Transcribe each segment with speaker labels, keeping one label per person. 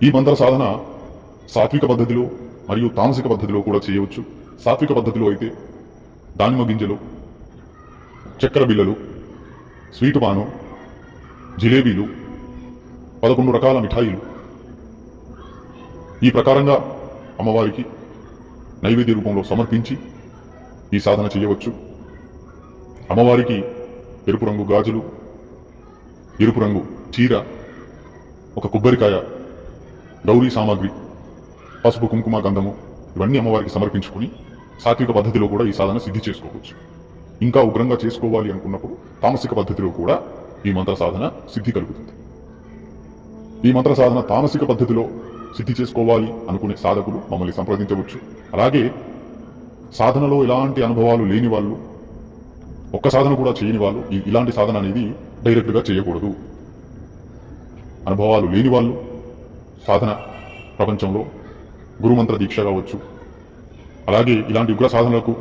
Speaker 1: ఈ మంత్ర సాధన సాత్విక పద్ధతిలో మరియు తామసిక పద్ధతిలో కూడా చేయవచ్చు. సాత్విక పద్ధతిలో అయితే దానిమ్మ గింజలు, చక్కెర బిళ్ళలు, స్వీటు పాను, జిలేబీలు, 11 రకాల మిఠాయిలు ఈ ప్రకారంగా అమ్మవారికి నైవేద్య రూపంలో సమర్పించి ఈ సాధన చేయవచ్చు. అమ్మవారికి ఎరుపు రంగు గాజులు, ఎరుపు రంగు చీర, ఒక కొబ్బరికాయ, గౌరీ సామాగ్రి, పసుపు, కుంకుమ, గంధము ఇవన్నీ అమ్మవారికి సమర్పించుకుని సాత్విక పద్ధతిలో కూడా ఈ సాధన సిద్ధి చేసుకోవచ్చు. ఇంకా ఉగ్రంగా చేసుకోవాలి అనుకున్నప్పుడు తామసిక పద్ధతిలో కూడా ఈ మంత్ర సాధన సిద్ధి కలుగుతుంది. ఈ మంత్ర సాధన తామసిక పద్ధతిలో సిద్ధి చేసుకోవాలి అనుకునే సాధకులు మమ్మల్ని సంప్రదించవచ్చు. అలాగే సాధనలో ఎలాంటి అనుభవాలు లేని వాళ్ళు, ఒక్క సాధన కూడా చేయని వాళ్ళు ఇలాంటి సాధన అనేది డైరెక్ట్గా చేయకూడదు. అనుభవాలు లేని వాళ్ళు సాధన ప్రపంచంలో గురుమంత్ర దీక్ష కావచ్చు, అలాగే ఇలాంటి ఉగ్ర సాధనలకు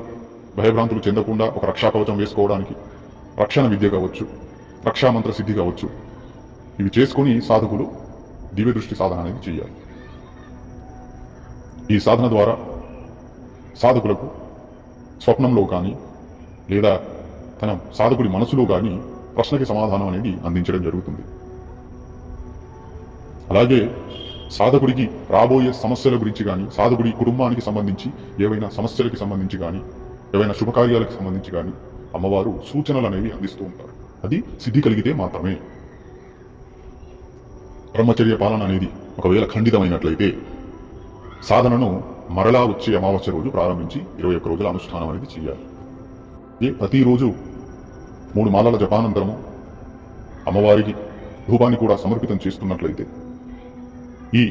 Speaker 1: భయభ్రాంతులు చెందకుండా ఒక రక్షా కవచం వేసుకోవడానికి రక్షణ విద్య కావచ్చు, రక్షామంత్ర సిద్ధి కావచ్చు, ఇవి చేసుకుని సాధకులు దివ్య దృష్టి సాధన అనేది చేయాలి. ఈ సాధన ద్వారా సాధకులకు స్వప్నంలో కానీ లేదా తన సాధకుడి మనసులో కానీ ప్రశ్నకి సమాధానం అనేది అందించడం జరుగుతుంది. అలాగే సాధకుడికి రాబోయే సమస్యల గురించి కానీ, సాధకుడి కుటుంబానికి సంబంధించి ఏవైనా సమస్యలకి సంబంధించి కానీ, ఏవైనా శుభకార్యాలకు సంబంధించి కానీ అమ్మవారు సూచనలు అనేవి అందిస్తూ ఉంటారు. అది సిద్ధి కలిగితే మాత్రమే. బ్రహ్మచర్య పాలన అనేది ఒకవేళ ఖండితమైనట్లయితే సాధనను మరలా వచ్చే అమావాస్య రోజు ప్రారంభించి 21 రోజుల అనుష్ఠానం అనేది చేయాలి. ప్రతిరోజు 3 మాలల జపానంతరము అమ్మవారికి ధూపాన్ని కూడా సమర్పితం చేస్తున్నట్లయితే ఈ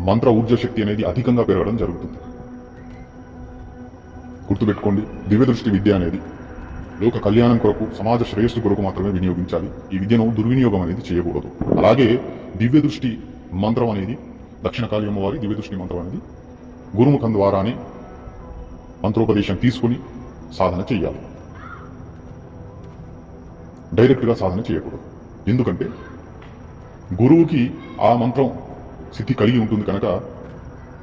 Speaker 1: మంత్ర ఊర్జ శక్తి అనేది అధికంగా పెరగడం జరుగుతుంది. గుర్తుపెట్టుకోండి, దివ్య దృష్టి విద్య అనేది లోక కళ్యాణం కొరకు, సమాజ శ్రేయస్సు కొరకు మాత్రమే వినియోగించాలి. ఈ విద్యను దుర్వినియోగం అనేది చేయకూడదు. అలాగే దివ్య దృష్టి మంత్రం అనేది, దక్షిణకాళి అమ్మవారి దివ్య దృష్టి మంత్రం అనేది గురుముఖం ద్వారానే మంత్రోపదేశం తీసుకుని సాధన చేయాలి. డైరెక్ట్గా సాధన చేయకూడదు. ఎందుకంటే గురువుకి ఆ మంత్రం సిద్ధి కలిగి ఉంటుంది కనుక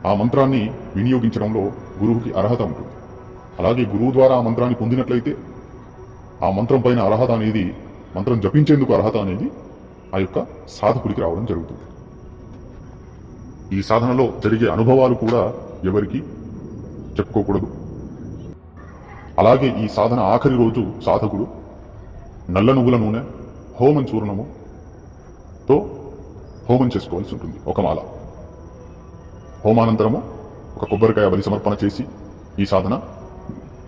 Speaker 1: ఆ మంత్రాన్ని వినియోగించడంలో గురువుకి అర్హత ఉంటుంది. అలాగే గురువు ద్వారా ఆ మంత్రాన్ని పొందినట్లయితే ఆ మంత్రం పైన అర్హత అనేది, మంత్రం జపించేందుకు అర్హత అనేది ఆ యొక్క సాధకుడికి రావడం జరుగుతుంది. ఈ సాధనలో జరిగే అనుభవాలు కూడా ఎవరికి చెప్పుకోకూడదు. అలాగే ఈ సాధన ఆఖరి రోజు సాధకుడు నల్ల నువ్వుల నూనె, హోమం చూర్ణముతో హోమం చేసుకోవాల్సి ఉంటుంది. ఒక మాల హోమానంతరము ఒక కొబ్బరికాయ బలి సమర్పణ చేసి ఈ సాధన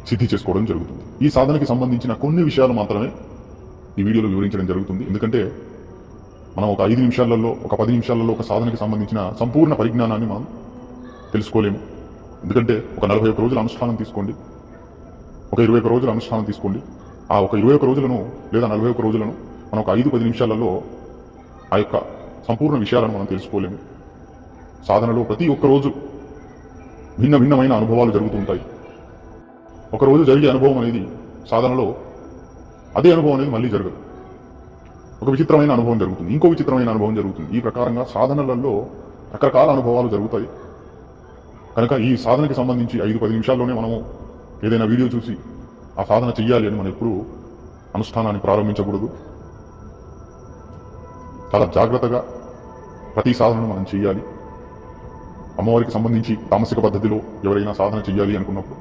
Speaker 1: సిద్ధి చేసుకోవడం జరుగుతుంది. ఈ సాధనకి సంబంధించిన కొన్ని విషయాలు మాత్రమే ఈ వీడియోలో వివరించడం జరుగుతుంది. ఎందుకంటే మనం ఒక 5 నిమిషాలలో, ఒక 10 నిమిషాలలో ఒక సాధనకి సంబంధించిన సంపూర్ణ పరిజ్ఞానాన్ని మనం తెలుసుకోలేము. ఎందుకంటే ఒక 41 రోజుల అనుష్ఠానం తీసుకోండి, ఒక 21 రోజుల అనుష్ఠానం తీసుకోండి. ఆ ఒక 21 రోజులను లేదా 41 రోజులను మనం ఒక 5-10 నిమిషాలలో ఆ యొక్క సంపూర్ణ విషయాలను మనం తెలుసుకోలేము. సాధనలో ప్రతి ఒక్క రోజు భిన్నమైన అనుభవాలు జరుగుతుంటాయి. ఒకరోజు జరిగే అనుభవం అనేది సాధనలో అదే అనుభవం అనేది మళ్ళీ జరగదు. ఒక విచిత్రమైన అనుభవం జరుగుతుంది, ఇంకో విచిత్రమైన అనుభవం జరుగుతుంది. ఈ ప్రకారంగా సాధనలలో రకరకాల అనుభవాలు జరుగుతాయి. కనుక ఈ సాధనకి సంబంధించి 5-10 నిమిషాల్లోనే మనము ఏదైనా వీడియో చూసి ఆ సాధన చెయ్యాలి అని మనం ఎప్పుడు అనుష్ఠానాన్ని ప్రారంభించకూడదు. చాలా జాగ్రత్తగా ప్రతి సాధనను మనం చెయ్యాలి. అమ్మవారికి సంబంధించి తామసిక పద్ధతిలో ఎవరైనా సాధన చెయ్యాలి అనుకున్నప్పుడు,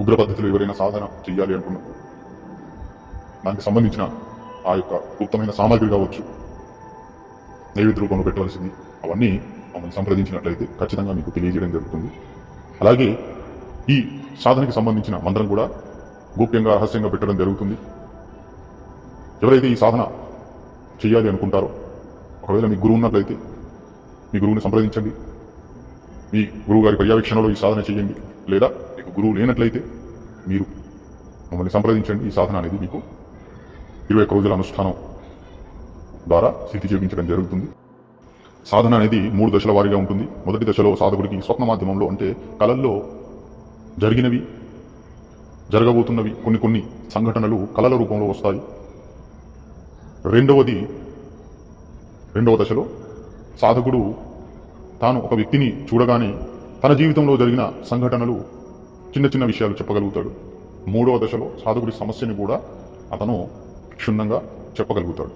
Speaker 1: ఉగ్ర పద్ధతిలో ఎవరైనా సాధన చెయ్యాలి అనుకున్నప్పుడు దానికి సంబంధించిన ఆ యొక్క గుప్తమైన సామాగ్రి కావచ్చు, నైవేద్య రూపంలో పెట్టవలసింది, అవన్నీ మమ్మల్ని సంప్రదించినట్లయితే ఖచ్చితంగా మీకు తెలియజేయడం జరుగుతుంది. అలాగే ఈ సాధనకి సంబంధించిన మంత్రం కూడా గోప్యంగా, రహస్యంగా పెట్టడం జరుగుతుంది. ఎవరైతే ఈ సాధన చేయాలి అనుకుంటారో, ఒకవేళ మీ గురువు ఉన్నట్లయితే మీ గురువుని సంప్రదించండి. మీ గురువు గారి పర్యవేక్షణలో ఈ సాధన చేయండి. లేదా మీకు గురువు లేనట్లయితే మీరు మమ్మల్ని సంప్రదించండి. ఈ సాధన అనేది మీకు 21 రోజుల అనుష్ఠానం ద్వారా సిద్ధి చేయించడం జరుగుతుంది. సాధన అనేది 3 దశల వారీగా ఉంటుంది. మొదటి దశలో సాధకుడికి స్వప్న మాధ్యమంలో, అంటే కళల్లో జరిగినవి, జరగబోతున్నవి కొన్ని సంఘటనలు కళల రూపంలో వస్తాయి. రెండవ దశలో సాధకుడు తాను ఒక వ్యక్తిని చూడగానే తన జీవితంలో జరిగిన సంఘటనలు చిన్న చిన్న విషయాలు చెప్పగలుగుతాడు. మూడవ దశలో సాధకుడి సమస్యని కూడా అతను క్షుణ్ణంగా చెప్పగలుగుతాడు.